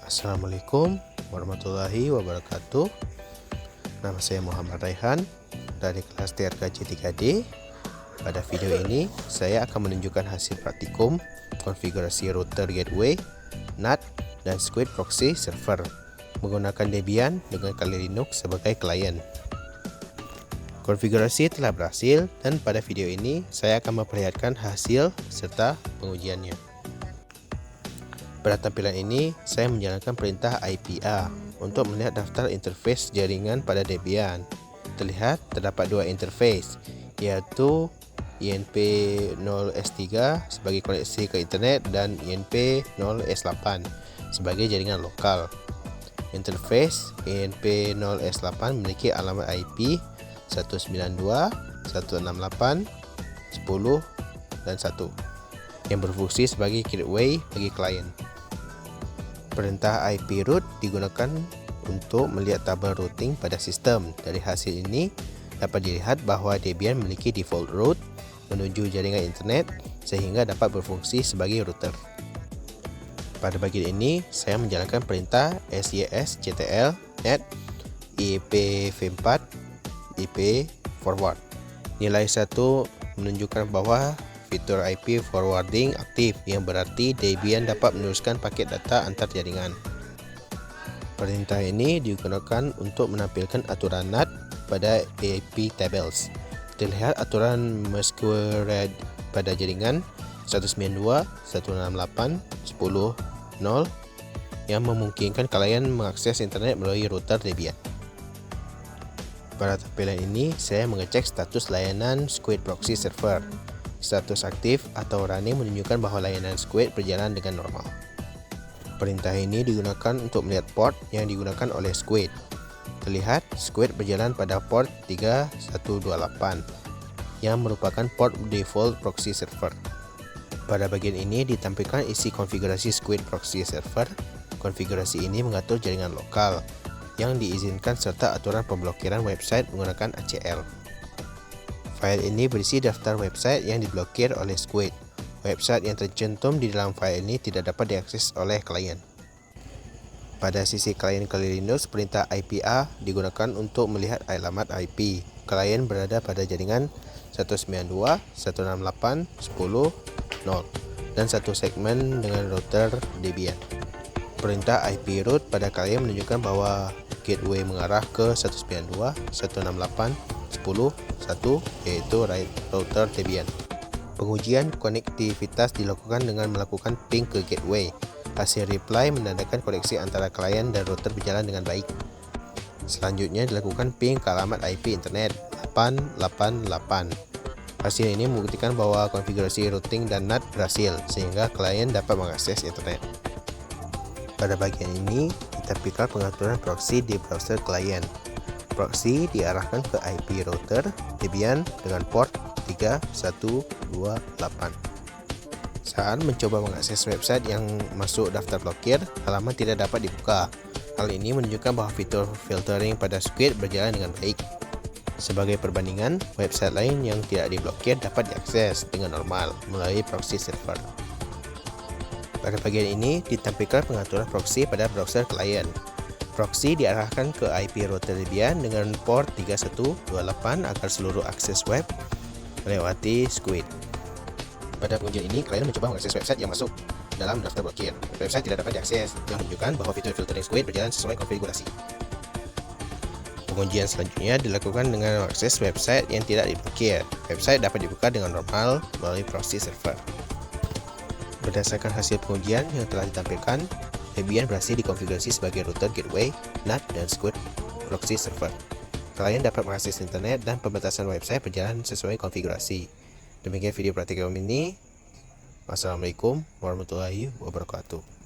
Assalamualaikum warahmatullahi wabarakatuh. Nama saya Muhammad Raihan dari kelas TRKJ 3D. Pada video ini saya akan menunjukkan hasil praktikum konfigurasi router gateway, NAT, dan Squid proxy server menggunakan Debian dengan Kali Linux sebagai klien. Konfigurasi telah berhasil dan pada video ini saya akan memperlihatkan hasil serta pengujiannya. Pada tampilan ini, saya menjalankan perintah IPA untuk melihat daftar interface jaringan pada Debian. Terlihat terdapat dua interface, yaitu INP0S3 sebagai koneksi ke internet dan INP0S8 sebagai jaringan lokal. Interface INP0S8 memiliki alamat IP 192.168.10 dan 1 yang berfungsi sebagai gateway bagi klien. Perintah IP root digunakan untuk melihat tabel routing pada sistem. Dari hasil ini dapat dilihat bahwa Debian memiliki default route menuju jaringan internet sehingga dapat berfungsi sebagai router. Pada bagian ini saya menjalankan perintah sysctl net ipv4 ip forward. Nilai 1 menunjukkan bahwa fitur IP forwarding aktif, yang berarti Debian dapat meneruskan paket data antar jaringan. Perintah ini digunakan untuk menampilkan aturan NAT pada IP tables. Terlihat aturan masquerade pada jaringan 192.168.10.0 yang memungkinkan klien mengakses internet melalui router Debian. Pada tampilan ini saya mengecek status layanan Squid proxy server. Status aktif atau running menunjukkan bahwa layanan Squid berjalan dengan normal. Perintah ini digunakan untuk melihat port yang digunakan oleh Squid. Terlihat Squid berjalan pada port 3128 yang merupakan port default proxy server. Pada bagian ini ditampilkan isi konfigurasi Squid proxy server. Konfigurasi ini mengatur jaringan lokal yang diizinkan serta aturan pemblokiran website menggunakan ACL. File ini berisi daftar website yang diblokir oleh Squid. Website yang tercantum di dalam file ini tidak dapat diakses oleh klien. Pada sisi klien Kali Linux, perintah IPA digunakan untuk melihat alamat IP. Klien berada pada jaringan 192.168.10.0 dan satu segmen dengan router Debian. Perintah IP root pada klien menunjukkan bahwa gateway mengarah ke 192.168.10.1 yaitu router Debian. Pengujian konektivitas dilakukan dengan melakukan ping ke gateway. Hasil reply menandakan koneksi antara klien dan router berjalan dengan baik. Selanjutnya dilakukan ping ke alamat IP internet 888. Hasil ini membuktikan bahwa konfigurasi routing dan NAT berhasil sehingga klien dapat mengakses internet. Pada bagian ini ditampilkan pengaturan proxy di browser klien. Proxy diarahkan ke IP router Debian dengan port 3128. Saat mencoba mengakses website yang masuk daftar blokir, halaman tidak dapat dibuka. Hal ini menunjukkan bahwa fitur filtering pada Squid berjalan dengan baik. Sebagai perbandingan, website lain yang tidak diblokir dapat diakses dengan normal melalui proxy server. Pada bagian ini ditampilkan pengaturan proxy pada browser klien. Proxy diarahkan ke IP router Debian dengan port 3128 agar seluruh akses web melewati Squid. Pada pengujian ini, klien mencoba mengakses website yang masuk dalam daftar blokir. Website tidak dapat diakses, yang menunjukkan bahwa fitur filtering Squid berjalan sesuai konfigurasi. Pengujian selanjutnya dilakukan dengan mengakses website yang tidak diblokir. Website dapat dibuka dengan normal melalui proxy server. Berdasarkan hasil pengujian yang telah ditampilkan, Debian berhasil dikonfigurasi sebagai router gateway, NAT, dan Squid proxy server. Klien dapat mengakses internet dan pembatasan website berjalan sesuai konfigurasi. Demikian video praktikum ini. Wassalamualaikum warahmatullahi wabarakatuh.